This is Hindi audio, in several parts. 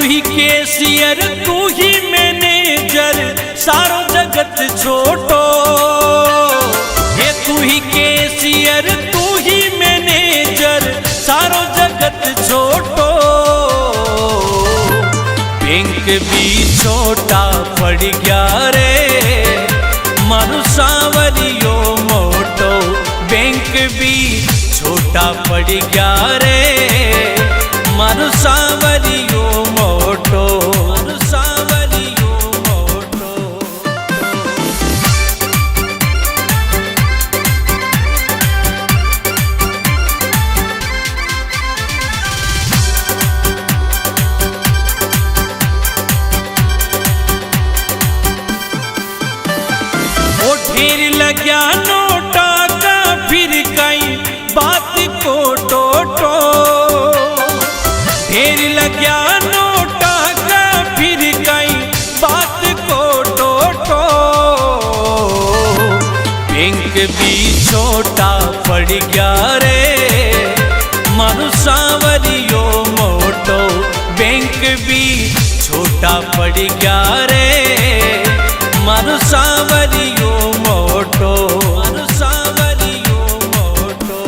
ही कैशियर तू ही मैनेजर सारो जगत छोटो। हे तू ही कैशियर तू ही मैनेजर सारो जगत छोटो। बैंक भी छोटा पड़ गया रे मारू सांवरियो मोटो। बैंक भी छोटा पड़ गया रे मारू सांवरियो मोटो। मारू सांवरियो मोटो। ओ ढेर लग्या नोटा का फिर कई बात को टोटो। ढेर लग्या नोटा का फिर कई बात को टोटो। बैंक भी छोटा पड़ गया रे मारू सांवरियो मोटो। बैंक भी छोटा पड़ गया रे मारू सांवरियो मोटो। मारू सांवरियो मोटो।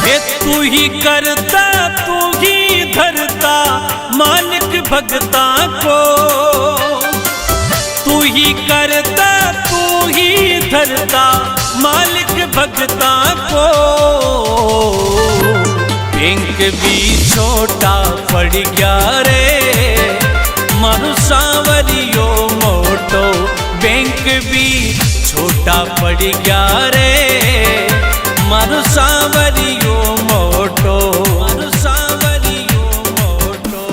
हे तू ही करता तू ही धरता मालिक भगता को। तू ही करता तू ही धरता मालिक भगता को। बैंक भी छोटा पड़ गया रे मारू सांवरियो मोटो। बैंक भी छोटा पड़ गया रे मारू सांवरियो मोटो। मारू सांवरियो मोटो।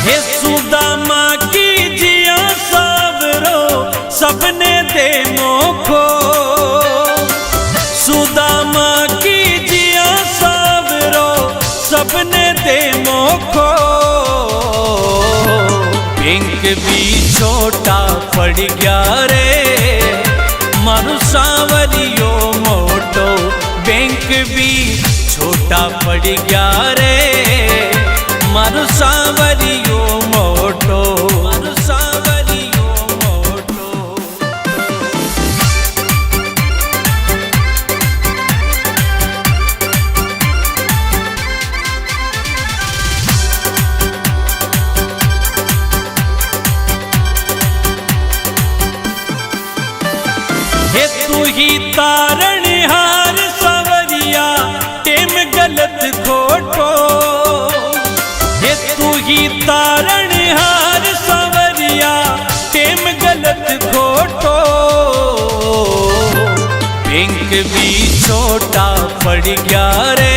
हे सुदामा की जिया सावरो सबने दे मोखो। सुदामा की जिया सावरो सबने दे मोखो। बैंक भी छोटा पड़ गया रे मारू सांवरियो मोटो। बैंक भी छोटा पड़ गया रे मारू सांवरियो मोटो। मारू सांवरियो मोटो। हे तू ही तारणहार सांवरिया टेम गलत खोटो। हे तू ही तारणहार सांवरिया टेम गलत खोटो। बैंक भी छोटा पड़ गया रे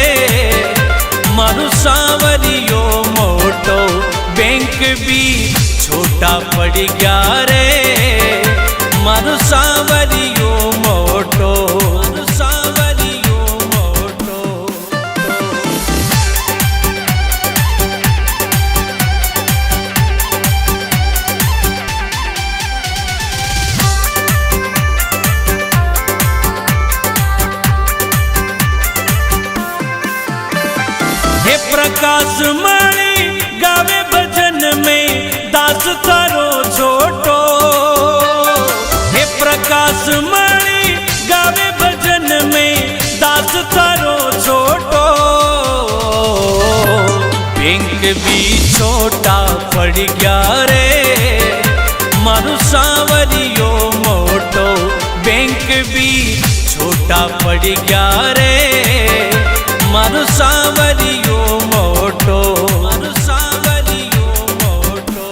मारू सांवरियो मोटो। बैंक भी छोटा पड़ गया रे मारू सांवरियो मोटो। मारू सांवरियो मोटो। हे प्रकाश मणि गावे भजन में दास तारो छोटो। हे प्रकाश मणि गावे भजन में दास तारो छोटो। बैंक भी छोटा पड़ गया रे मारू सांवरियो मोटो। बैंक भी छोटा पड़ गया रे मारू सांवरियो मोटो। मारू सांवरियो मोटो।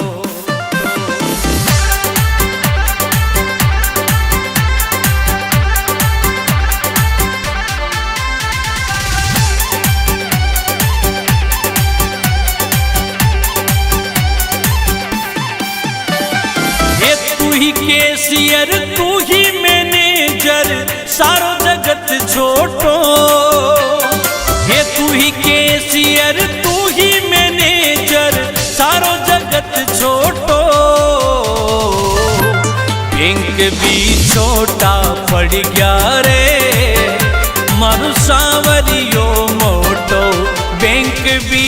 सारो जगत छोटो। हे तू ही कैशियर तू ही मैनेजर सारो जगत छोटो। बैंक भी छोटा पड़ गया रे मारू सांवरियो मोटो। बैंक भी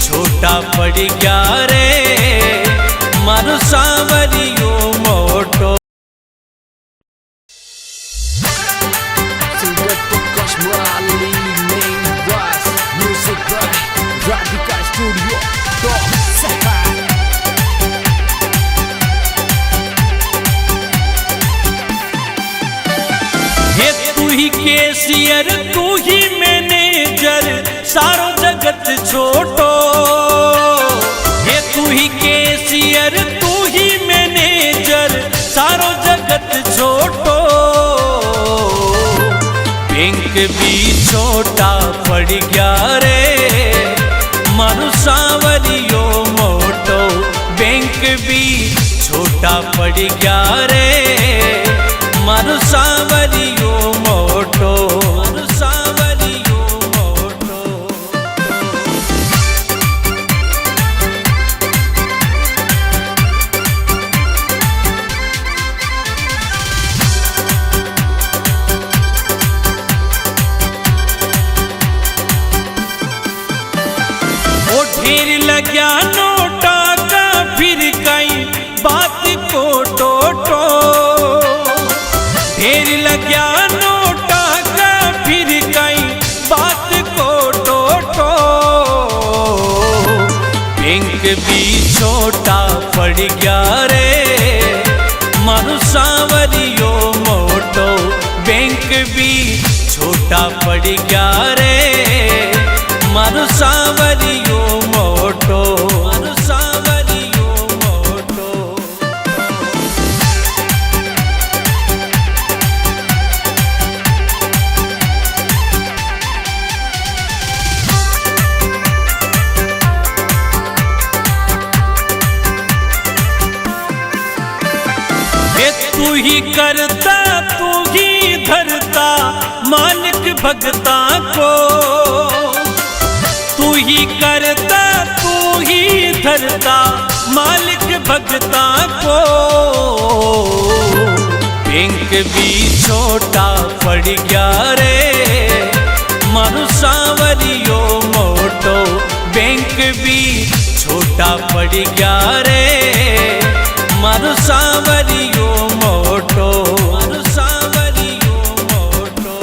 छोटा पड़ गया रे मारू सांवरियो मोटो। हे तू ही कैशियर तू ही मैनेजर सारो जगत छोटो। हे तू ही कैशियर तू ही मैनेजर सारो जगत छोटो। बैंक भी छोटा पड़ गया रे मारू सांवरियो मोटो। बैंक भी छोटा पड़ गया रे मारू सांवरियो मोटो। मारू सांवरियो मोटो। ओ ढेर लग्या नोटा का फिर कई बात को टोटो। ढेर लग्या नोटा का फिर कई बात को टोटो। बैंक भी छोटा पड़ गया रे मारू सांवरियो मोटो। बैंक भी छोटा पड़ गया रे मारू सांवरियो मोटो। मारू सांवरियो मोटो। हे तू ही करता तू ही धरता मालिक भगता को। तू ही करता तू ही धरता मालिक भगता को। बैंक भी छोटा पड़ गया रे मारू सांवरियो मोटो। बैंक भी छोटा पड़ गया रे मारू सांवरियो मोटो। मारू सांवरियो मोटो।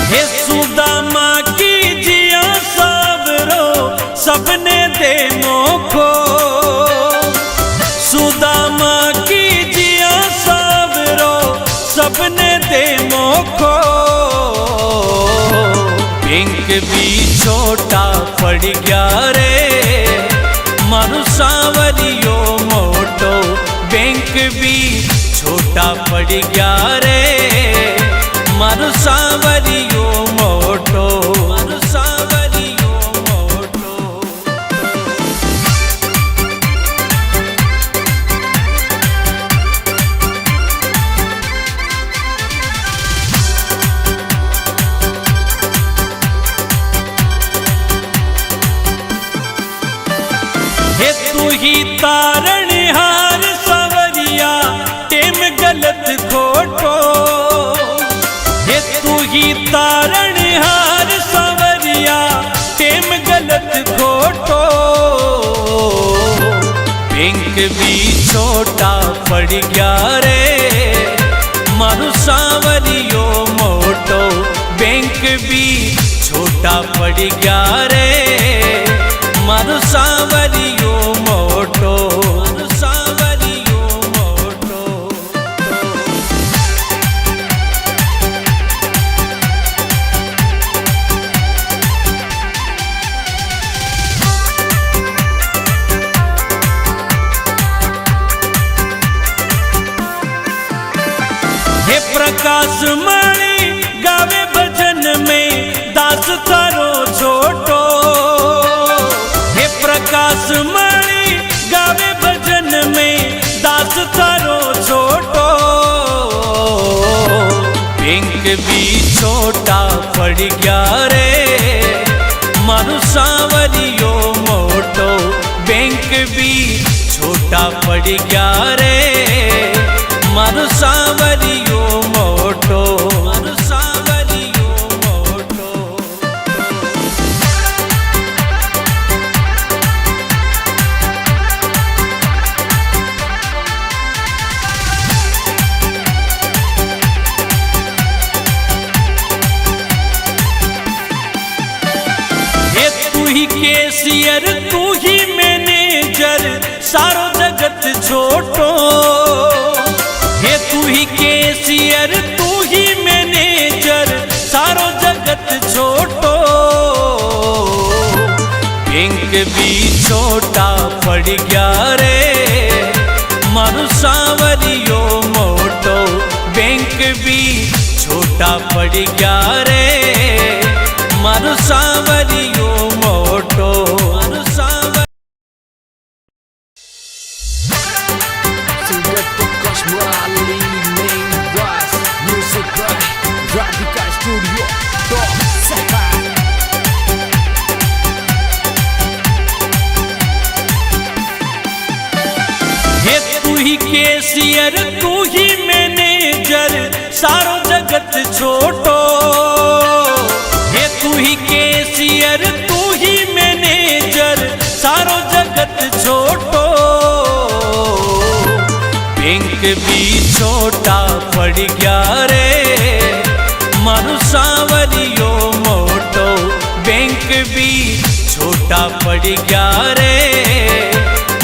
हे सुदामा की जिया सावरो सबने दे मोखो। सुदामा की जिया सावरो सबने दे मोखो। बैंक भी छोटा पड़ गया रे मारू सांवरियो मोटो। बैंक भी छोटा पड़ गया रे मारू सांवरियो मोटो। मारू सांवरियो मोटो। हे तू ही तारणहार सांवरिया टेम गलत खोटो। हे तू ही तारणहार सांवरिया टेम गलत खोटो। बैंक भी छोटा पड़ गया रे मारू सांवरियो मोटो। बैंक भी छोटा पड़ गया रे मारू सांवरियो मोटो। मारू सांवरियो मोटो। हे प्रकाश प्रकाश माली गावे भजन में दास थारो छोटो। हे प्रकाश माली गावे भजन में दास थारो छोटो। बैंक भी छोटा पड़ गया रे मारू सांवरियो मोटो। बैंक भी छोटा पड़ गया रे मारू सांवरियो मोटो। मारू सांवरियो मोटो। ये तू ही कैशियर तू ही मैनेजर सारो जगत छोटो। हे तू ही कैशियर तू ही मैनेजर सारो जगत छोटो। बैंक भी छोटा पड़ गया रे मारू सांवरियो मोटो। बैंक भी छोटा पड़ गया रे मारू सांवरियो मोटो। मारू सांवरियो हे तू ही कैशियर तू ही मैनेजर सारो जगत छोटो। हे तू ही कैशियर तू ही मैनेजर सारो जगत छोटो। बैंक भी छोटा पड़ गया रे मारू सांवरियो मोटो। बैंक भी छोटा पड़ गया रे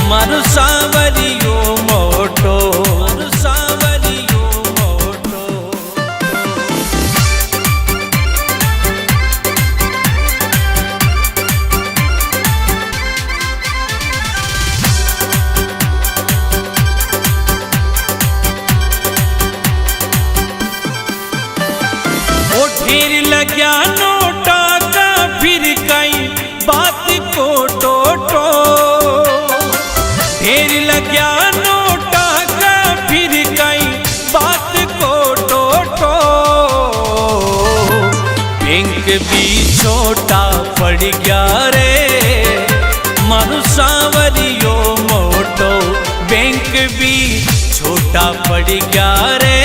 मारू सांवरियो मोटो। मारू सांवरियो मोटो। ओ ढेर लग्या नोटा का फिर कई बात को टोटो। ढेर लग्या नोटा का फिर कई बात को टोटो। बैंक भी छोटा पड़ गया रे मारू सांवरियो मोटो। बैंक भी छोटा पड़ गया रे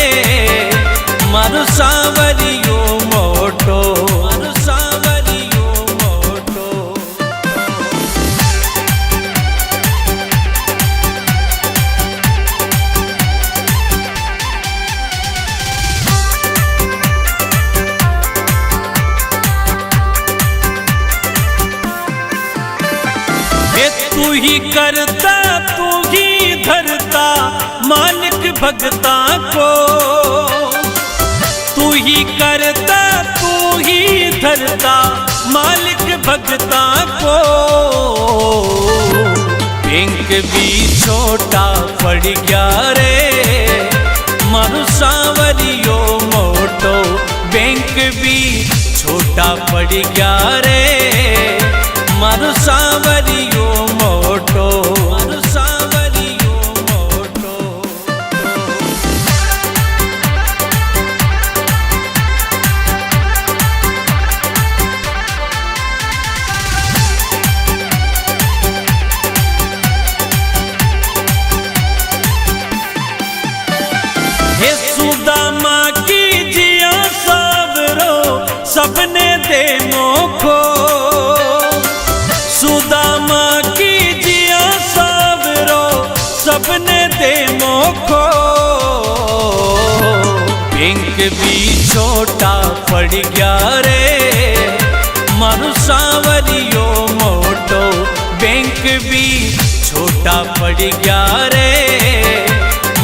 मारू सांवरियो मोटो। मारू सांवरियो मोटो। हे तू ही करता तू ही धरता मालिक भगता को। तू ही करता तू ही धरता मालिक भगता को। बैंक भी छोटा पड़ गया रे मारू सांवरियो मोटो। बैंक भी छोटा पड़ गया रे मारू सांवरियो मोटो। मारू सांवरियो मोटो। हे सुदामा की जिया सावरो सबने दे मोखो। सुदामा की जिया सावरो सबने दे मोखो। बैंक भी छोटा पड़ गया रे मारू सांवरियो मोटो। बैंक भी छोटा पड़ गया रे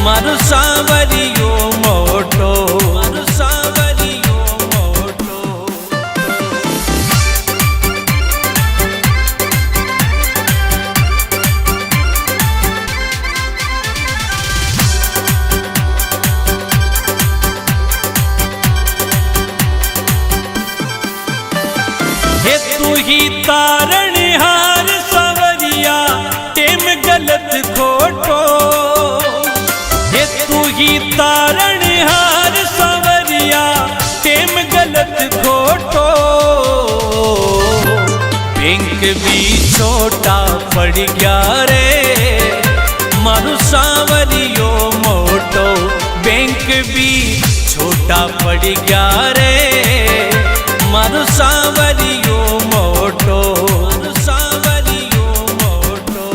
मारू सांवरियो मोटो। मारू सांवरियो मोटो। हे तू ही तारणहार सवरिया टेम गलत खोटो, हे तू ही तारणहार सवरिया टेम गलत खोटो। बैंक भी छोटा पड़ गया रे मारू सांवरियो मोटो, बैंक भी छोटा पड़ गया रे मारू सांवरियो मोटो, सांवरियो मोटो।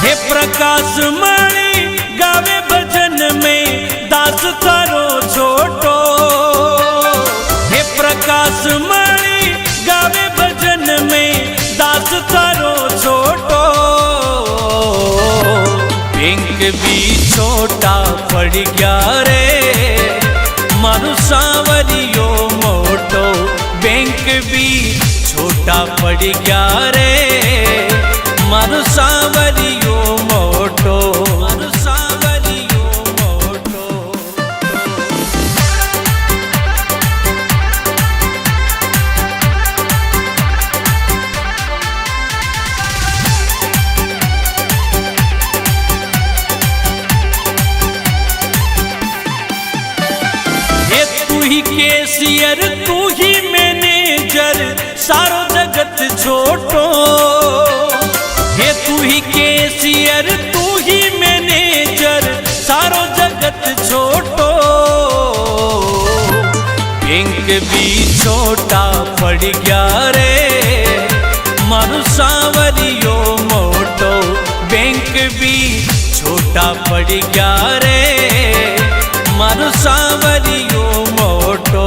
हे प्रकाश मणि गावे भजन में दास थारो छोटो, हे प्रकाश मणि गावे भजन में दास थारो छोटो। बैंक भी छोटा पड़ गया रे मारू सांवरियो मोटो, बैंक भी छोटा पड़ गया रे मारू सांवरियो मोटो, मारू सांवरियो मोटो। हे तू ही कैशियर तू ही मैनेजर सारो जगत छोटो, हे तू ही कैशियर तू ही मैनेजर सारो जगत छोटो। बैंक भी छोटा पड़ गया रे मारू सांवरियो मोटो, बैंक भी छोटा पड़ गया रे मारू सांवरियो मोटो।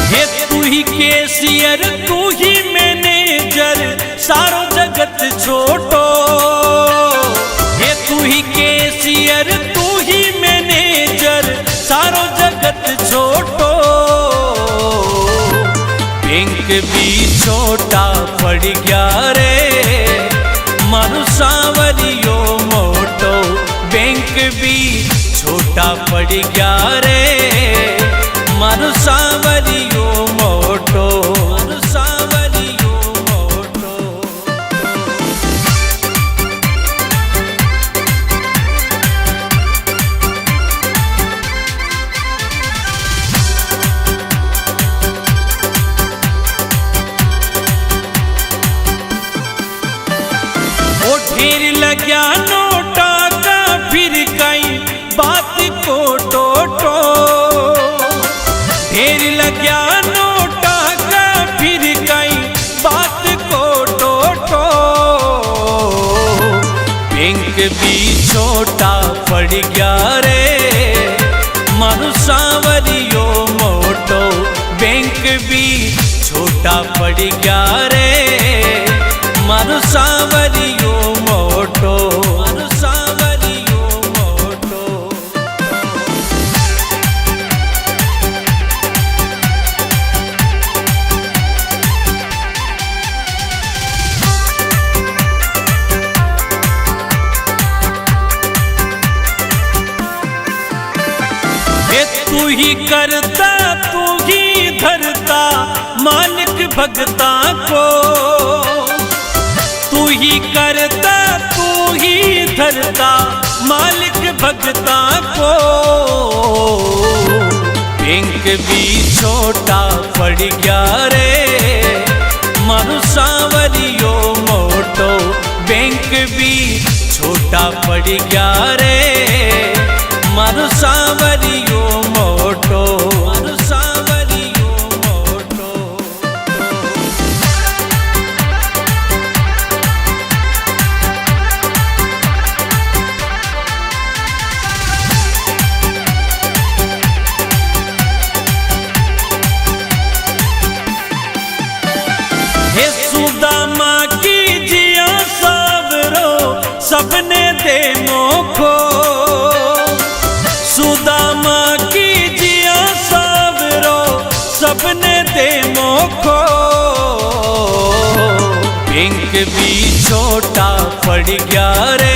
हे तू ही कैशियर तू ही मैनेजर सारो जगत छोटो, हे तू ही कैशियर तू ही मैनेजर सारो जगत छोटो। बैंक भी छोटा पड़ गया रे मारू सांवरियो मोटो, बैंक भी छोटा पड़ गया रे मारू सांवरियो मोटो, मारू सांवरियो मोटो। ओ ढेर लग्या नोटा का फिर कई बात को टोटो, ढेर लग्या नोटा का फिर कई बात को टोटो। बैंक भी छोटा पड़ गया रे मारू सांवरियो मोटो, बैंक भी छोटा पड़ गया रे मारू सांवरियो मोटो, मारू सांवरियो मोटो। हे तू ही करता तू ही धरता मालिक भगता को, तू ही करता तू ही धरता मालिक भगता को। बैंक भी छोटा पड़ गया रे मारू सांवरियो मोटो, बैंक भी छोटा पड़ गया रे मारू सांवरियो मोटो, मारू सांवरियो मोटो। छोटा पड़ गया रे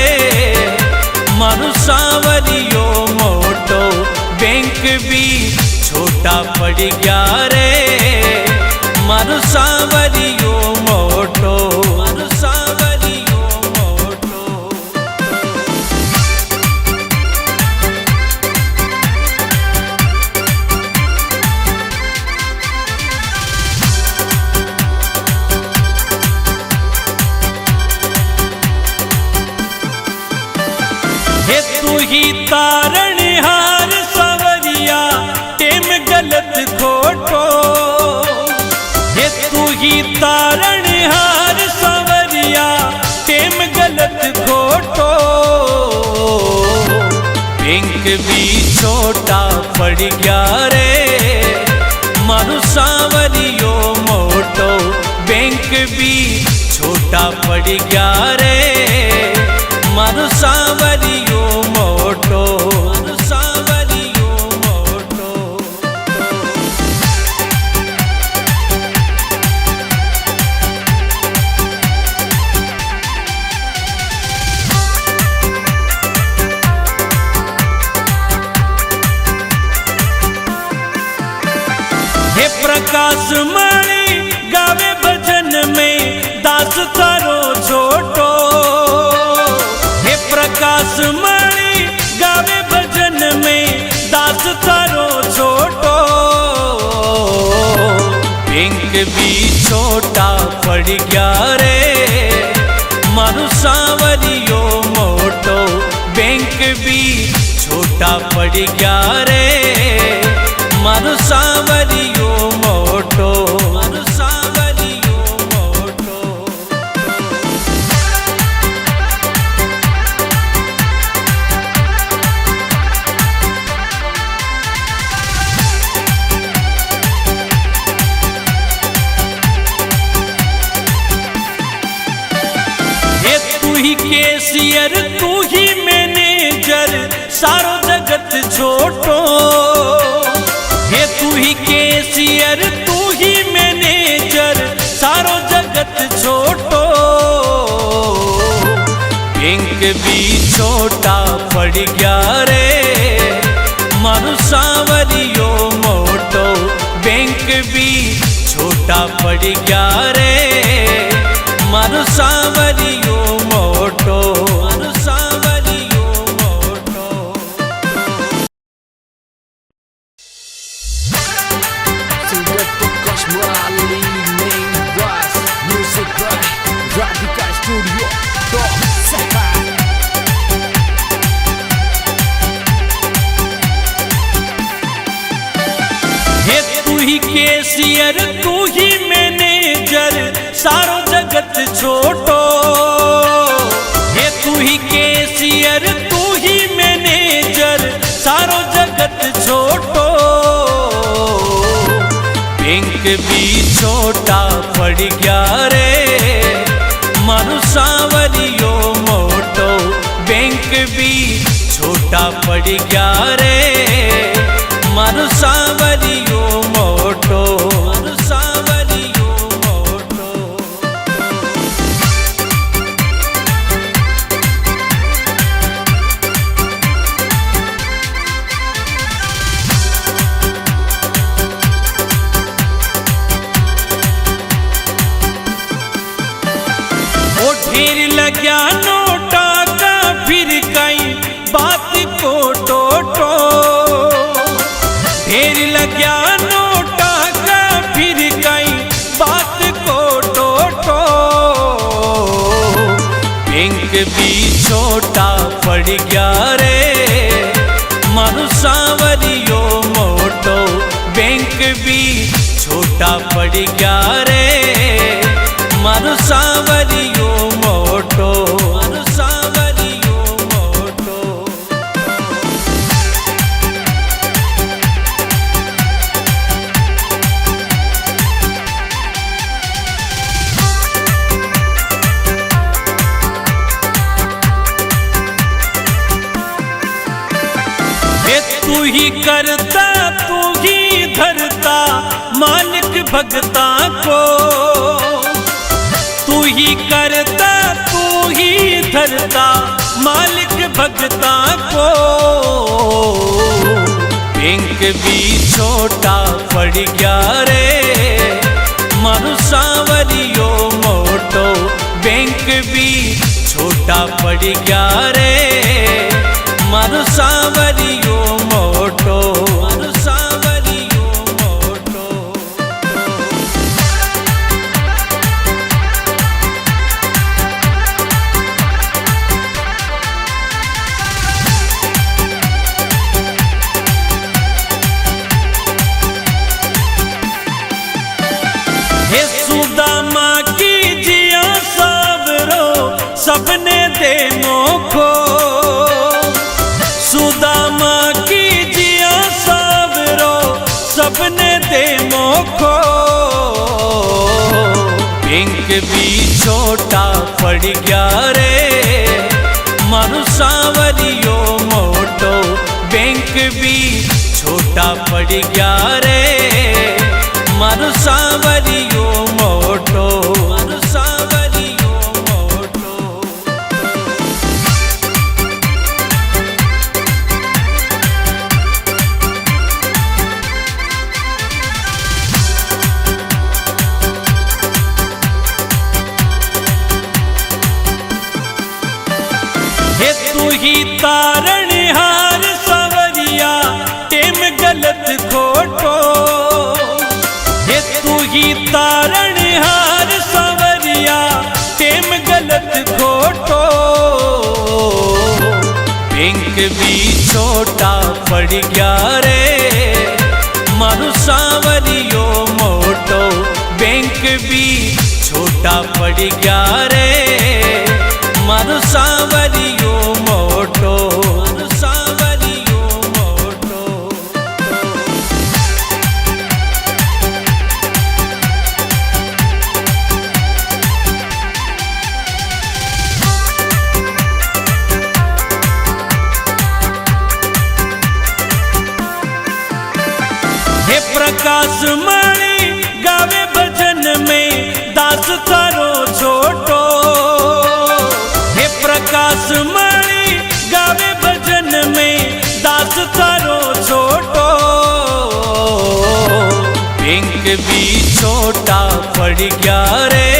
मारू सांवरियो मोटो बैंक भी छोटा पड़ गया रे मारू सांवरियो मोटो मारू सांवरियो मोटो। हे तू ही तारणहार सांवरिया टेम गलत खोटो हे तू ही तारणहार सांवरिया टेम गलत खोटो बैंक भी छोटा पड़ गया रे मारू सांवरियो मोटो बैंक भी छोटा पड़ गया रे मारू सांवरियो मोटो मारू सांवरियो मोटो। हे प्रकाश मणि गावे भजन में दास तारो छोटो हे प्रकाश मणि गावे भजन में दास तारो छोटो बैंक भी छोटा पड़ गया रे मारू सांवरियो मोटो बैंक भी छोटा पड़ गया रे मारू सांवरियो मोटो मारू सांवरियो मोटो। हे तू ही कैशियर तू ही मैनेजर सारो जगत छोटो हे तू ही कैशियर तू ही मैनेजर सारो जगत छोटो बैंक भी छोटा पड़ गया रे मारू सांवरियो मोटो बैंक भी छोटा पड़ गया रे मारू सांवरियो मोटो मारू सांवरियो मोटो। Selected Kashmali name was music by Radhika Studio. Top second. हे तू ही कैशियर तू ही मैनेजर सारो जगत छोटो हे तू ही कैशियर तू ही मैनेजर सारो जगत छोटो बैंक भी छोटा पड़ गया रे मारू सांवरियो मोटो बैंक भी छोटा पड़ गया रे मारू सांवरियो मोटो मारू सांवरियो मोटो। ओ ढेर लग्या नोटा का फिर कई बात को टोटो ढेर लग्या नोटा का फिर कई बात को टोटो बैंक भी छोटा पड़ गया रे मारू सांवरियो मोटो बैंक भी छोटा पड़ गया रे मारू सांवरियो मोटो मारू सांवरियो मोटो। हे तू ही करता तू ही धरता भगता को तू ही करता, तू धरता मालिक भगता को। बैंक भी छोटा पड़ गया रे मारू सांवरियो मोटो। बैंक भी छोटा पड़ गया रे मारू सांवरियो मोटो। मारू सांवरियो मोटो। हे सुदामा की जिया सावरो सबने दे मोखो। सुदामा की जिया सावरो सबने दे मोखो। बैंक भी छोटा पड़ गया रे मारू सांवरियो मोटो। बैंक भी छोटा पड़ गया रे मारू सांवरियो मोटो। मारू सांवरियो मोटो। हे तू ही तारणहार सांवरिया टेम गलत खोटो। हे तू ही तारणहार सांवरिया टेम गलत खोटो। बैंक भी छोटा पड़ गया रे मारू सांवरियो मोटो। बैंक भी छोटा पड़ गया रे मारू सांवरियो मोटो। मारू सांवरियो मोटो। हे प्रकाश मणि गावे भजन में दास थारो छोटो। हे प्रकाश मणि गावे भजन में दास थारो छोटो। बैंक भी छोटा पड़ गया रे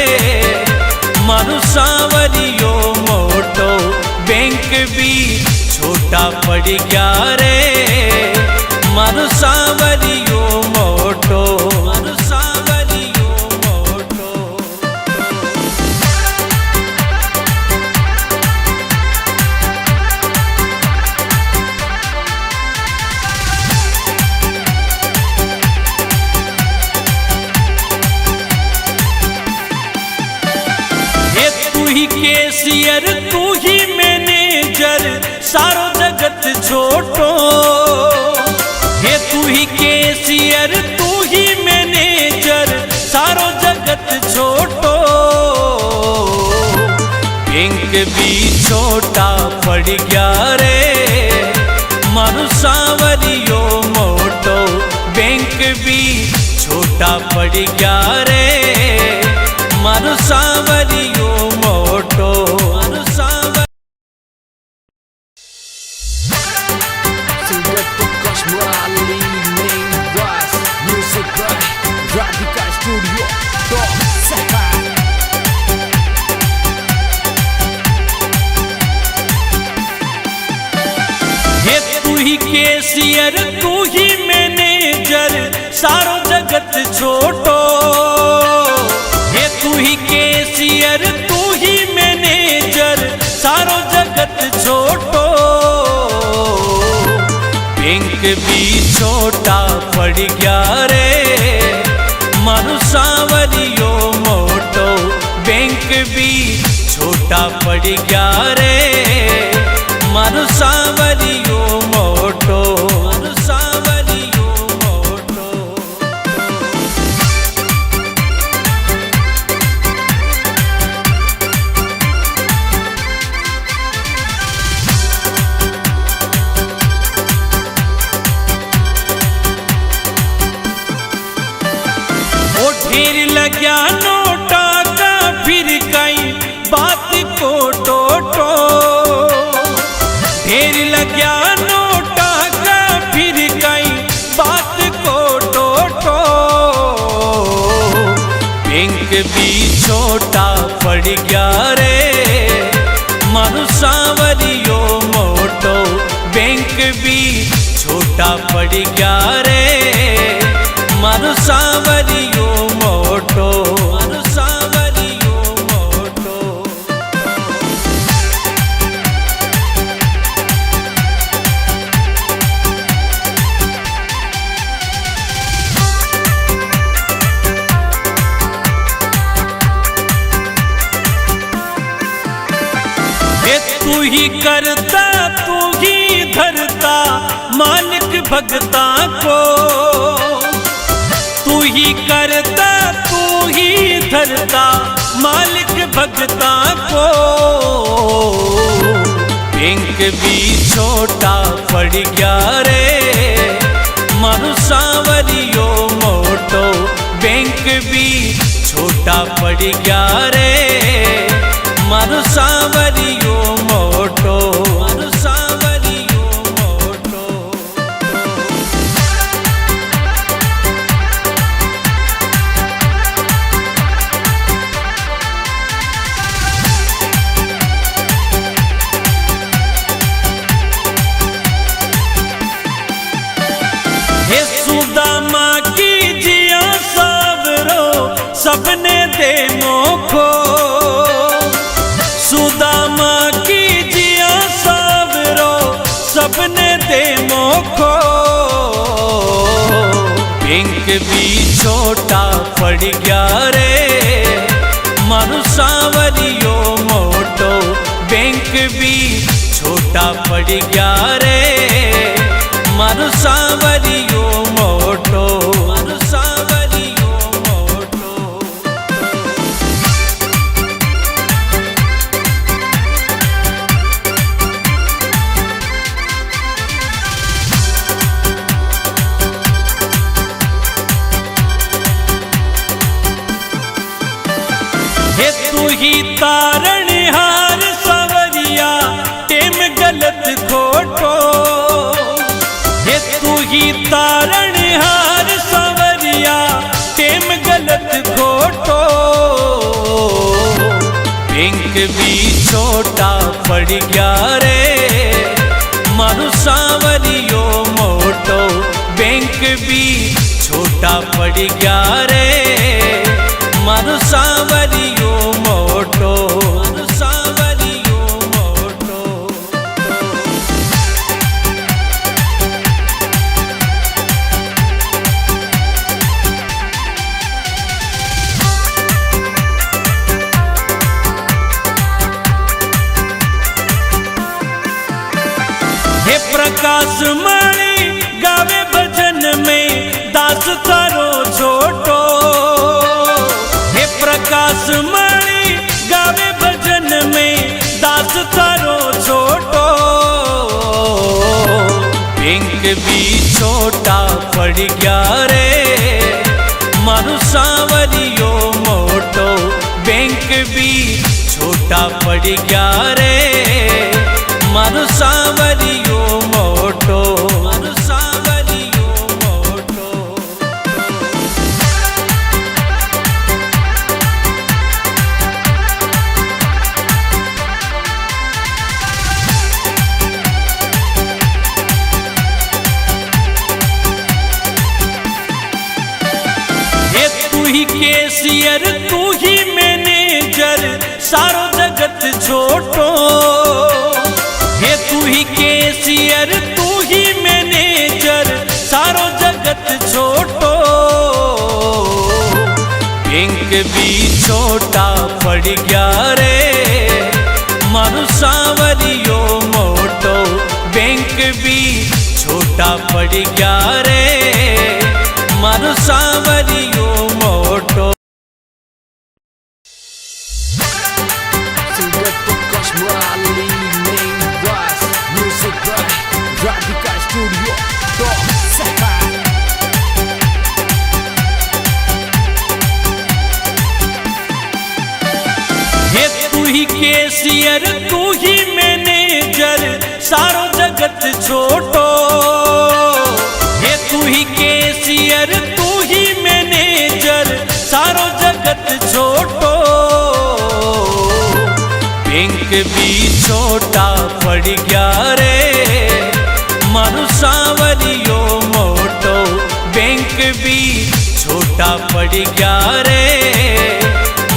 मारू सांवरियो मोटो। बैंक भी छोटा पड़ गया रे मारू सांवरियो मोटो। मारू सांवरियो मोटो। हे तू ही कैशियर तू ही मैनेजर सारो जगत छोटो। हे तू ही कैशियर तू ही मैनेजर सारो जगत छोटो। बैंक भी छोटा पड़ गया रे मारू सांवरियो मोटो। बैंक भी छोटा पड़ गया रे मारू सांवरियो मोटो। मारू सांवरियो। Surat Kashmali main was music by Radhika Studio. Top Second. हे तू ही कैशियर तू ही मैनेजर सारो जगत छोटो। हे तू ही कैशियर तू ही मैनेजर सारो जगत छोटो। बैंक भी छोटा पड़ गया रे मारू सांवरियो मोटो। बैंक भी छोटा पड़ गया रे मारू सांवरियो मोटो। मारू सांवरियो मोटो। ढेर लग्या नोटा का फिर कई बात को टोटो। छोटा पड़ गया रे मारू सांवरियो मोटो बैंक भी छोटा पड़ गया रे मारू सांवरियो मोटो मारू सांवरियो मोटो। तू ही करता तू ही धरता मालिक भगता को, तू ही करता तू ही धरता मालिक भगता को। बैंक भी छोटा पड़ गया रे मारू सांवरियो मोटो बैंक भी छोटा पड़ गया रे मारू सांवरियो मोटो मारू सांवरियो मोटो। हे सुदामा की जिया सावरो सबने दे मोखो, सुदामा की जिया सावरो सबने दे मोखो। बैंक भी छोटा पड़ गया रे मारू सांवरियो मोटो बैंक भी छोटा पड़ गया रे मारू सांवरियो मोटो मारू सांवरियो मोटो। हे तू ही तारणहार सांवरिया टेम गलत खोटो, हे तू ही तारणहार सांवरिया टेम गलत खोटो। बैंक भी छोटा पड़ गया रे मारू सांवरियो मोटो बैंक भी छोटा पड़ गया रे मारू सांवरियो मोटो मारू सांवरियो मोटो। हे प्रकाश मणि गावे भजन में दास तारो छोटो, हे प्रकाश मणि गावे भजन में दास तारो छोटो। बैंक भी छोटा पड़ गया रे मारू सांवरियो मोटो बैंक भी छोटा पड़ गया रे मारू सांवरियो मोटो मारू सांवरियो मोटो। हे तू ही कैशियर तू ही मैनेजर सारो जगत छोटो, हे तू ही कैशियर तू ही मैनेजर सारो जगत छोटो। बैंक भी छोटा पड़ गया रे मारू सांवरियो मोटो बैंक भी छोटा पड़ गया रे मारू सांवरियो मोटो। Radika Studio Top Saka। हे तू ही कैशियर तू ही मैनेजर सारो जगत छोटो, हे तू ही कैशियर तू ही मैनेजर सारो जगत छोटो। बैंक भी छोटा पड़ गया रे मारू सांवरियो मोटो बैंक भी छोटा पड़ गया रे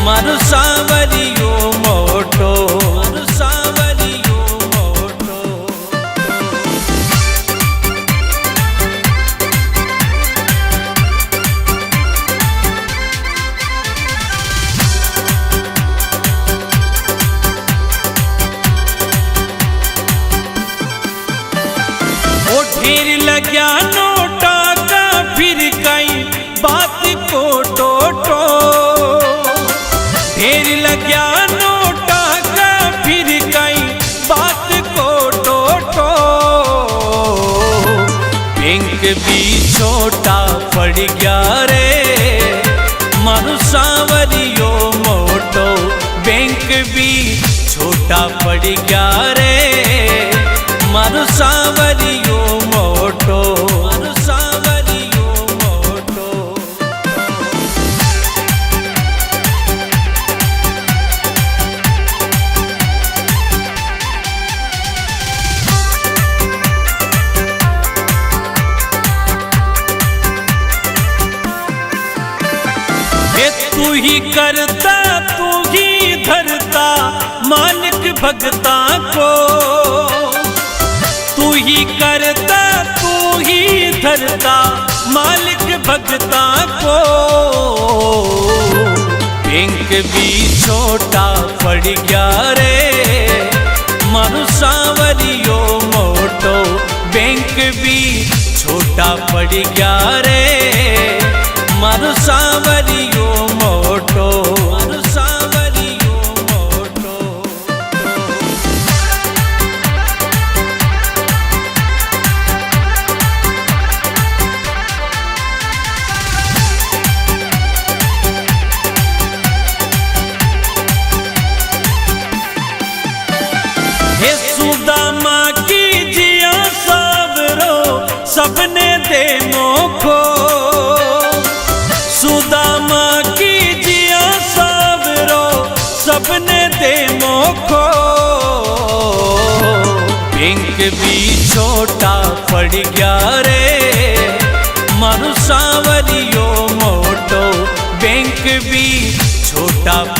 मारू सांवरियो मोटो मारू सांवरियो मोटो। ढेर लग्या नोटा का फिर कई बात को टोटो ढेर लग्या नोटा का फिर कई बात को टोटो बैंक भी छोटा पड़ गया रे मारू सांवरियो मोटो बैंक भी छोटा पड़ गया रे मारू सांवरियो मोटो मारू सांवरियो मोटो। ये तू ही करता तू ही धरता मालिक भगता को तू ही करता तू ही धरता मालिक भगता को बैंक भी छोटा पड़ गया रे मारू सांवरियो मोटो बैंक भी छोटा पड़ गया रे मारू सांवरियो मोटो मारू सांवरियो मोटो। हे सुदामा की जिया सावरो सबने दे मोखो सुदामा की जिया सावरो सबने दे मोखो बैंक भी छोटा पड़ गया रे मारू सांवरियो